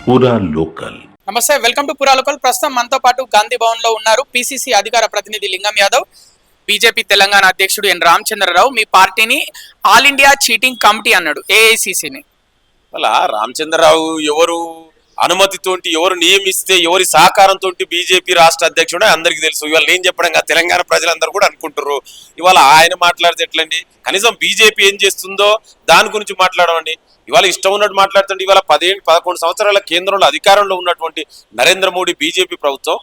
పూరా లోకల్. నమస్తే, welcome to పురా లోకల్. ప్రస్తుతం మనతో పాటు గాంధీ భవన్ లో ఉన్నారు పిసిసి అధికార ప్రతినిధి లింగం యాదవ్, బీజేపీ తెలంగాణ అధ్యక్షుడు ఎన్ రామచంద్రరావు. మీ పార్టీని ఆల్ ఇండియా చీటింగ్ కమిటీ అన్నాడు, ఏఐసిసిని. అలా రామచంద్రరావు ఎవరు అనుమతితోటి, ఎవరు నియమిస్తే, ఎవరి సహకారంతో బీజేపీ రాష్ట్ర అధ్యక్షుడు అందరికీ తెలుసు. ఇవాళ నేను చెప్పడం కాదు, తెలంగాణ ప్రజలందరూ కూడా అనుకుంటారు. ఇవాళ ఆయన మాట్లాడితే ఎట్లండి? కనీసం బీజేపీ ఏం చేస్తుందో దాని గురించి మాట్లాడమండి. ఇవాళ ఇష్టం ఉన్నట్టు మాట్లాడుతుంటే ఇవాళ 11 సంవత్సరాల కేంద్రంలో అధికారంలో ఉన్నటువంటి నరేంద్ర మోడీ బీజేపీ ప్రభుత్వం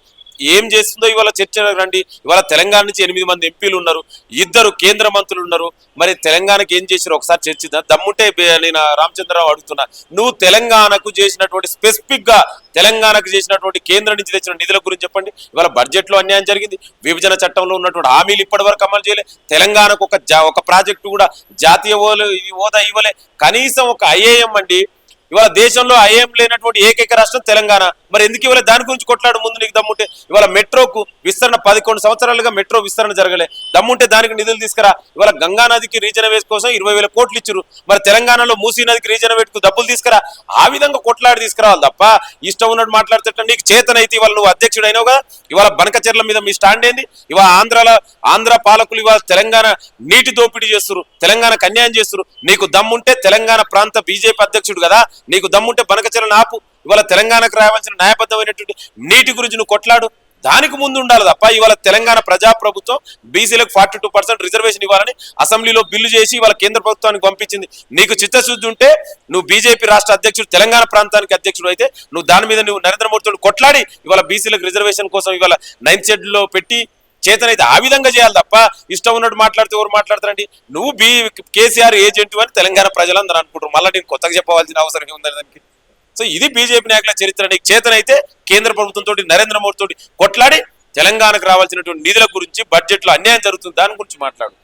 ఏం చేస్తుందో ఇవాళ చర్చ రండి. ఇవాళ తెలంగాణ నుంచి 8 మంది ఎంపీలు ఉన్నారు, 2 కేంద్ర మంత్రులు ఉన్నారు. మరి తెలంగాణకు ఏం చేశారో ఒకసారి చర్చిద్దాం. దమ్ముంటే నేను రామచంద్రరావు అడుగుతున్నా, నువ్వు తెలంగాణకు చేసినటువంటి స్పెసిఫిక్ గా తెలంగాణకు చేసినటువంటి కేంద్రం నుంచి తెచ్చిన నిధుల గురించి చెప్పండి. ఇవాళ బడ్జెట్ లో అన్యాయం జరిగింది, విభజన చట్టంలో ఉన్నటువంటి హామీలు ఇప్పటి వరకు అమలు చేయలే, తెలంగాణకు ఒక ప్రాజెక్టు కూడా జాతీయ హోదా ఇవ్వలే, కనీసం ఒక ఐఏఎం అండి. ఇవాళ దేశంలో ఐఏఎం లేనటువంటి ఏకైక రాష్ట్రం తెలంగాణ. మరి ఎందుకు ఇవాళ దాని గురించి కొట్లాడు ముందు నీకు దమ్ముంటే? ఇవాళ మెట్రోకు విస్తరణ 11 సంవత్సరాలుగా మెట్రో విస్తరణ జరగలే, దమ్ముంటే దానికి నిధులు తీసుకురా. ఇవాళ గంగా నదికి రీజనవేట్ కోసం 20,000 కోట్లు ఇచ్చారు, మరి తెలంగాణలో మూసీ నదికి రీజనవేట్ కు డబ్బులు తీసుకురా. ఆ విధంగా కొట్లాడి తీసుకురావాలి తప్ప ఇష్టం ఉన్నట్టు మాట్లాడుతుంటే నీకు చేతనైతే ఇవాళ నువ్వు అధ్యక్షుడు అయినావు కదా. ఇవాళ బనకచెర్ల మీద మీ స్టాండ్ ఏంది? ఇవాళ ఆంధ్ర పాలకులు ఇవాళ తెలంగాణ నీటి దోపిడీ చేస్తున్నారు, తెలంగాణకు అన్యాయం చేస్తున్నారు. నీకు దమ్ముంటే తెలంగాణ ప్రాంత బీజేపీ అధ్యక్షుడు కదా, నీకు దమ్ముంటే బనకచెర్లను ఆపు. ఇవాళ తెలంగాణకు రావాల్సిన న్యాయబద్ధమైనటువంటి నీటి గురించి నువ్వు కొట్లాడు. దానికి ముందు ఉండాలి తప్ప ఇవాళ తెలంగాణ ప్రజాప్రభుత్వం బీసీలకు 42% రిజర్వేషన్ ఇవ్వాలని అసెంబ్లీలో బిల్లు చేసి ఇవాళ కేంద్ర ప్రభుత్వానికి పంపించింది. నీకు చిత్తశుద్ధి ఉంటే నువ్వు బీజేపీ రాష్ట్ర అధ్యక్షుడు, తెలంగాణ ప్రాంతానికి అధ్యక్షుడు అయితే నువ్వు దాని మీద నువ్వు నరేంద్ర మోడీతో కొట్లాడి ఇవాళ బీసీలకు రిజర్వేషన్ కోసం ఇవాళ 9th షెడ్యూల్లో పెట్టి చేతనైతే ఆ విధంగా చేయాలి తప్ప ఇష్టం ఉన్నట్టు మాట్లాడితే ఎవరు మాట్లాడతారండి? నువ్వు కేసీఆర్ ఏజెంట్ అని తెలంగాణ ప్రజలందరూ అనుకుంటారు. మళ్ళీ నేను కొత్తగా చెప్పవలసిన అవసరం ఉందని దానికి. సో ఇది బీజేపీ నాయకుల చరిత్ర. నీకు చేతనైతే కేంద్ర ప్రభుత్వంతో నరేంద్ర మోడీ తోటి కొట్లాడి తెలంగాణకు రావాల్సినటువంటి నిధుల గురించి, బడ్జెట్ లో అన్యాయం జరుగుతుంది దాని గురించి మాట్లాడు.